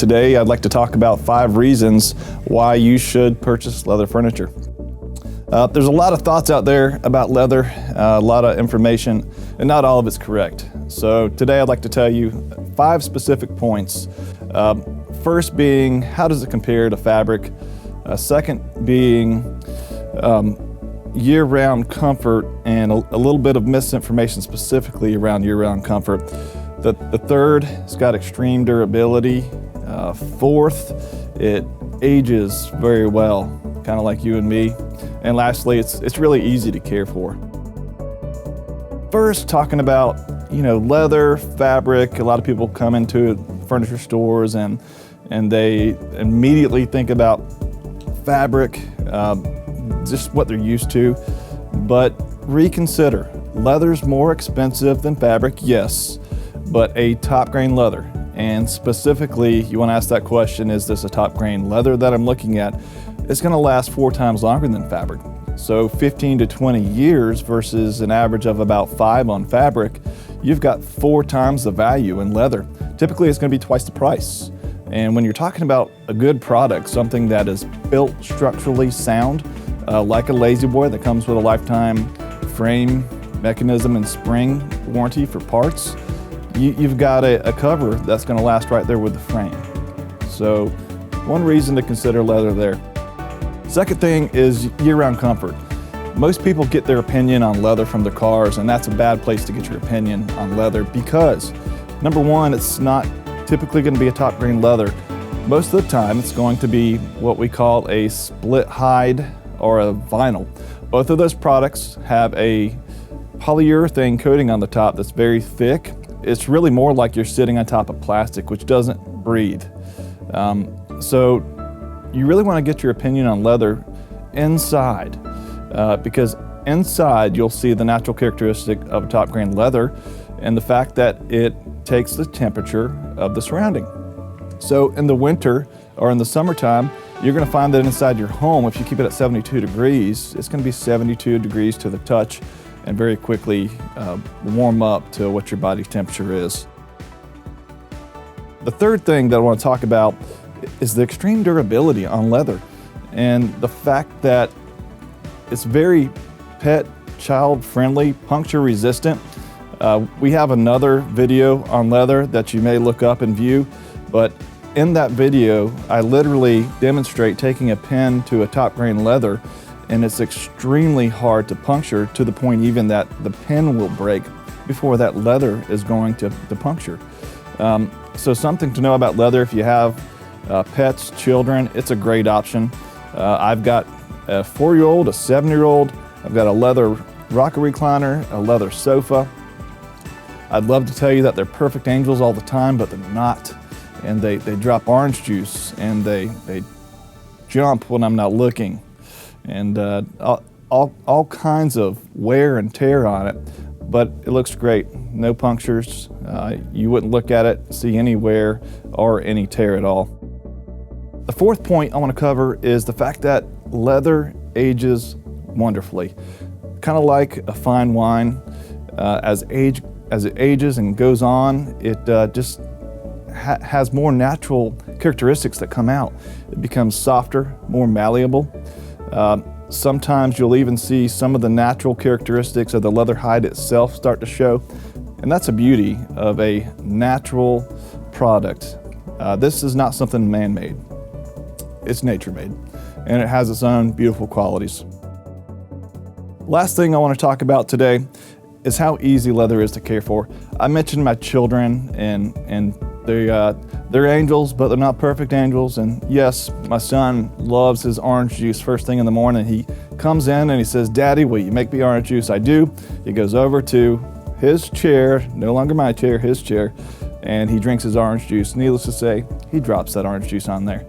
Today, I'd like to talk about 5 reasons why you should purchase leather furniture. There's a lot of thoughts out there about leather, a lot of information, and not all of it's correct. So today I'd like to tell you 5 specific points. First being, how does it compare to fabric? Second being, year-round comfort, and a little bit of misinformation specifically around year-round comfort. The third, it's got extreme durability. Fourth, it ages very well, kind of like you and me. And lastly, it's really easy to care for. First, talking about, leather, fabric. A lot of people come into furniture stores and they immediately think about fabric, just what they're used to. But reconsider, leather's more expensive than fabric, yes, but a top grain leather. And specifically, you want to ask that question, is this a top grain leather that I'm looking at? It's going to last 4 times longer than fabric. So 15 to 20 years versus an average of about 5 on fabric, you've got 4 times the value in leather. Typically, it's going to be twice the price. And when you're talking about a good product, something that is built structurally sound, like a Lazy Boy that comes with a lifetime frame, mechanism, and spring warranty for parts, you've got a cover that's going to last right there with the frame. So one reason to consider leather there. Second thing is year-round comfort. Most people get their opinion on leather from their cars, and that's a bad place to get your opinion on leather because, number one, it's not typically going to be a top grain leather. Most of the time, it's going to be what we call a split hide or a vinyl. Both of those products have a polyurethane coating on the top that's very thick. It's really more like you're sitting on top of plastic, which doesn't breathe. So you really want to get your opinion on leather inside, because inside you'll see the natural characteristic of a top grain leather and the fact that it takes the temperature of the surrounding. So in the winter or in the summertime, you're going to find that inside your home, if you keep it at 72 degrees, it's going to be 72 degrees to the touch and very quickly warm up to what your body temperature is. The third thing that I want to talk about is the extreme durability on leather and the fact that it's very pet, child friendly, puncture resistant. We have another video on leather that you may look up and view, but in that video, I literally demonstrate taking a pin to a top grain leather, and it's extremely hard to puncture to the point even that the pin will break before that leather is going to puncture. So something to know about leather if you have pets, children, it's a great option. I've got a 4-year-old, a 7-year-old, I've got a leather rocker recliner, a leather sofa. I'd love to tell you that they're perfect angels all the time, but they're not. And they drop orange juice and they jump when I'm not looking. And all kinds of wear and tear on it, but it looks great. No punctures. You wouldn't look at it, see any wear or any tear at all. The fourth point I want to cover is the fact that leather ages wonderfully. Kind of like a fine wine, as it ages and goes on, it just has more natural characteristics that come out. It becomes softer, more malleable. Sometimes you'll even see some of the natural characteristics of the leather hide itself start to show, and that's a beauty of a natural product. This is not something man-made. It's nature-made, and it has its own beautiful qualities. Last thing I want to talk about today is how easy leather is to care for. I mentioned my children and they're angels, but they're not perfect angels. And yes, my son loves his orange juice first thing in the morning. He comes in and he says, "Daddy, will you make me orange juice?" I do. He goes over to his chair, no longer my chair, his chair, and he drinks his orange juice. Needless to say, he drops that orange juice on there.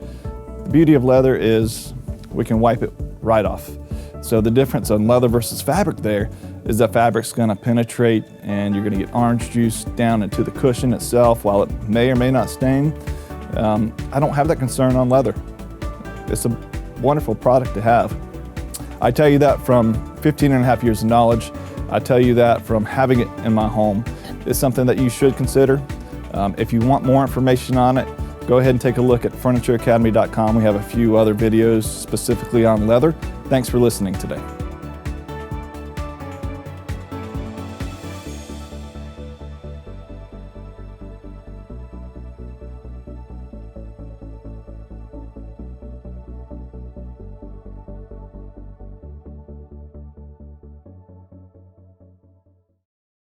The beauty of leather is we can wipe it right off. So the difference on leather versus fabric there is that fabric's going to penetrate and you're going to get orange juice down into the cushion itself while it may or may not stain. I don't have that concern on leather. It's a wonderful product to have. I tell you that from 15 and a half years of knowledge. I tell you that from having it in my home. It's something that you should consider. If you want more information on it, go ahead and take a look at FurnitureAcademy.com. We have a few other videos specifically on leather. Thanks for listening today.